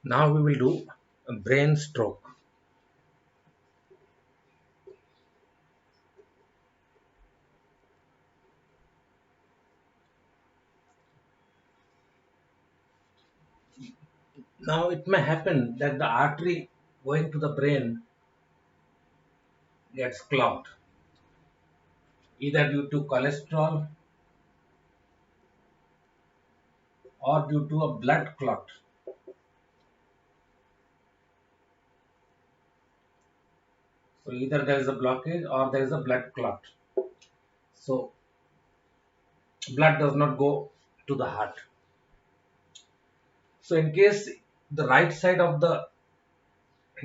Now we will do a brain stroke. Now it may happen that the artery going to the brain gets clogged, either due to cholesterol or due to a blood clot. So either there is a blockage or there is a blood clot. So blood does not go to the heart. So in case the right side of the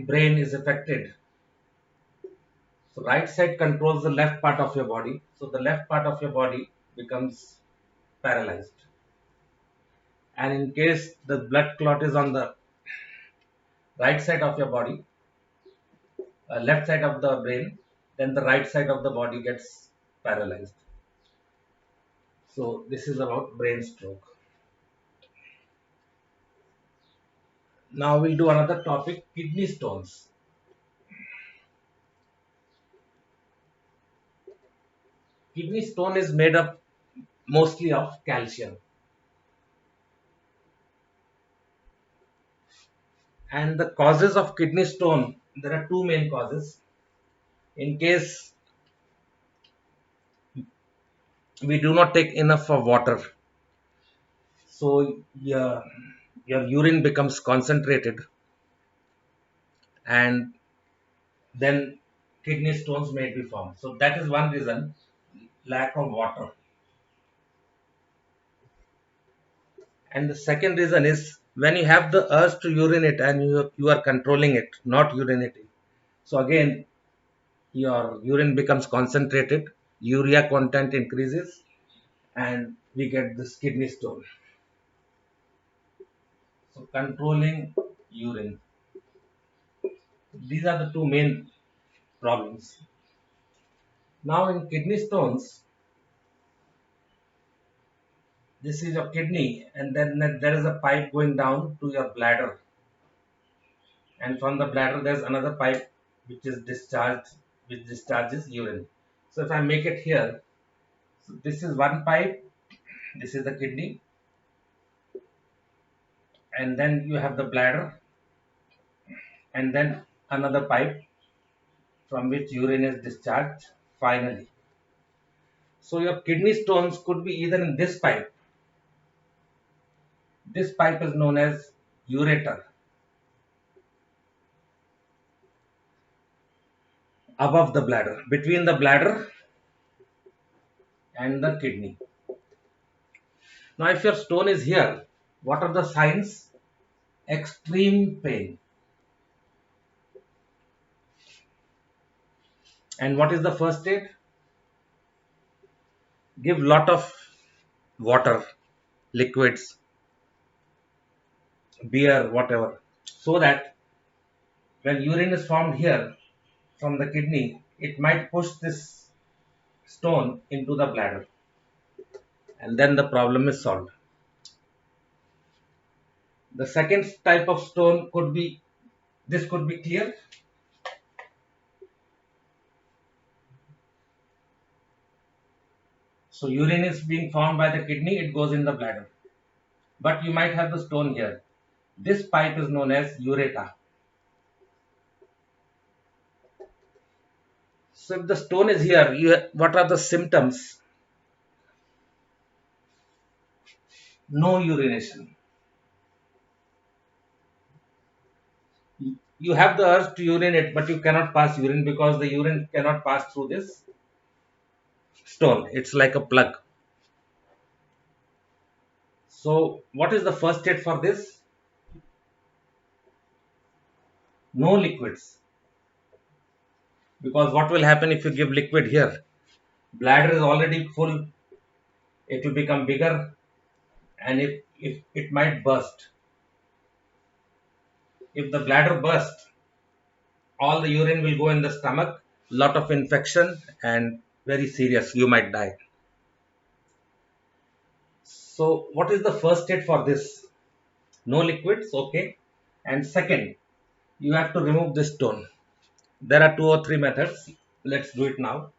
brain is affected, so right side controls the left part of your body. So the left part of your body becomes paralyzed. And in case the blood clot is on the right side of your body, left side of the brain, then the right side of the body gets paralyzed. So this is about brain stroke. Now we'll do another topic, kidney stones. Kidney stone is made up mostly of calcium. And the causes of kidney stone, there are two main causes. In case we do not take enough of water, so your urine becomes concentrated, and then kidney stones may be formed. So that is one reason, lack of water. And the second reason is when you have the urge to urinate and you are controlling it, not urinating. So again, your urine becomes concentrated, urea content increases, and we get this kidney stone. So controlling urine. These are the two main problems. Now in kidney stones, this is your kidney, and then there is a pipe going down to your bladder, and from the bladder there's another pipe which is discharged, which discharges urine. So if I make it here, so this is one pipe, this is the kidney, and then you have the bladder, and then another pipe from which urine is discharged finally. So your kidney stones could be either in this pipe. This pipe is known as ureter. Above the bladder, between the bladder and the kidney. Now, if your stone is here, what are the signs? Extreme pain. And what is the first aid? Give lot of water, liquids, beer, whatever, so that when urine is formed here from the kidney, it might push this stone into the bladder, and then the problem is solved. The second type of stone could be, this could be clear. So urine is being formed by the kidney, it goes in the bladder. But you might have the stone here. This pipe is known as ureter. So if the stone is here, what are the symptoms? No urination. You have the urge to urinate, but you cannot pass urine because the urine cannot pass through this stone. It's like a plug. So what is the first aid for this? No liquids. Because what will happen if you give liquid here? Bladder is already full. It will become bigger, and if it might burst. If the bladder bursts, all the urine will go in the stomach, lot of infection, and very serious, you might die. So what is the first aid for this? No liquids, okay. And second, you have to remove this stone. There are two or three methods. Let's do it now.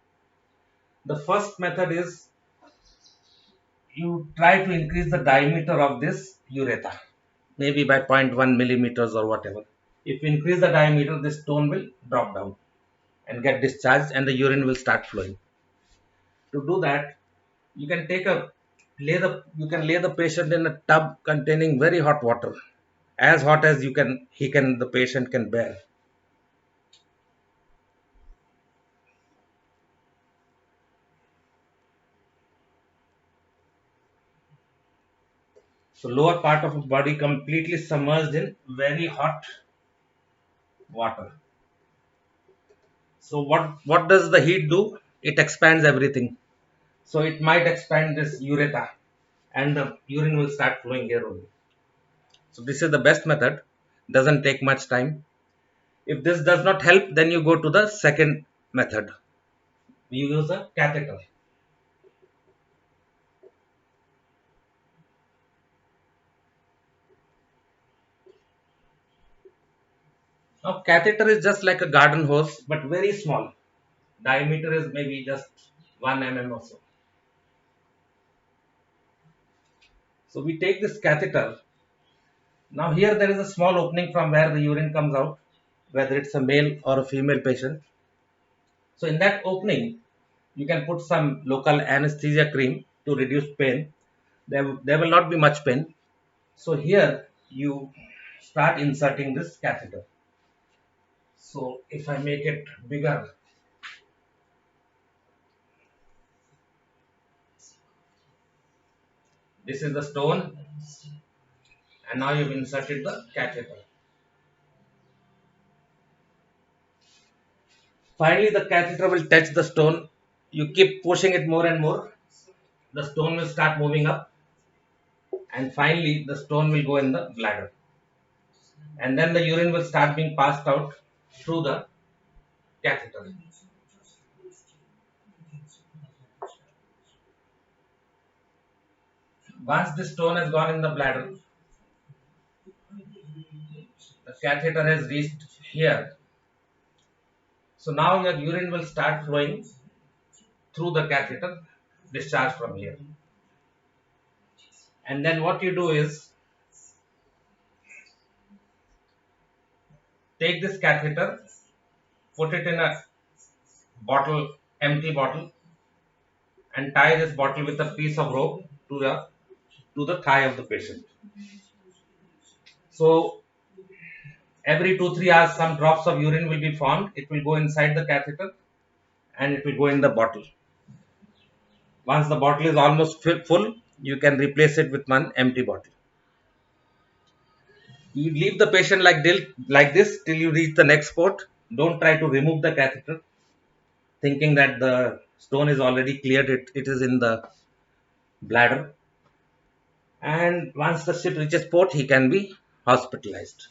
The first method is you try to increase the diameter of this urethra, maybe by zero point 0.1 millimeters or whatever. If you increase the diameter, this stone will drop down and get discharged, and the urine will start flowing. To do that, you can lay the patient in a tub containing very hot water, as hot as the patient can bear. So lower part of the body completely submerged in very hot water. So what does the heat do? It expands everything. So it might expand this urethra, and the urine will start flowing here only. So this is the best method. Doesn't take much time. If this does not help, then you go to the second method. You use a catheter. Now catheter is just like a garden hose, but very small. Diameter is maybe just 1 mm or so. So we take this catheter. Now here there is a small opening from where the urine comes out, whether it's a male or a female patient. So in that opening, you can put some local anesthesia cream to reduce pain. There will not be much pain. So here you start inserting this catheter. So if I make it bigger, this is the stone, and now you've inserted the catheter. Finally, the catheter will touch the stone. You keep pushing it more and more. The stone will start moving up, and finally, the stone will go in the bladder. And then the urine will start being passed out through the catheter. Once the stone has gone in the bladder, the catheter has reached here. So now your urine will start flowing through the catheter, discharge from here. And then what you do is take this catheter, put it in a bottle, empty bottle, and tie this bottle with a piece of rope to the thigh of the patient. So every 2-3 hours, some drops of urine will be formed. It will go inside the catheter and it will go in the bottle. Once the bottle is almost full, you can replace it with one empty bottle. You leave the patient like this till you reach the next spot. Don't try to remove the catheter, thinking that the stone is already cleared. It is in the bladder. And once the ship reaches port, he can be hospitalized.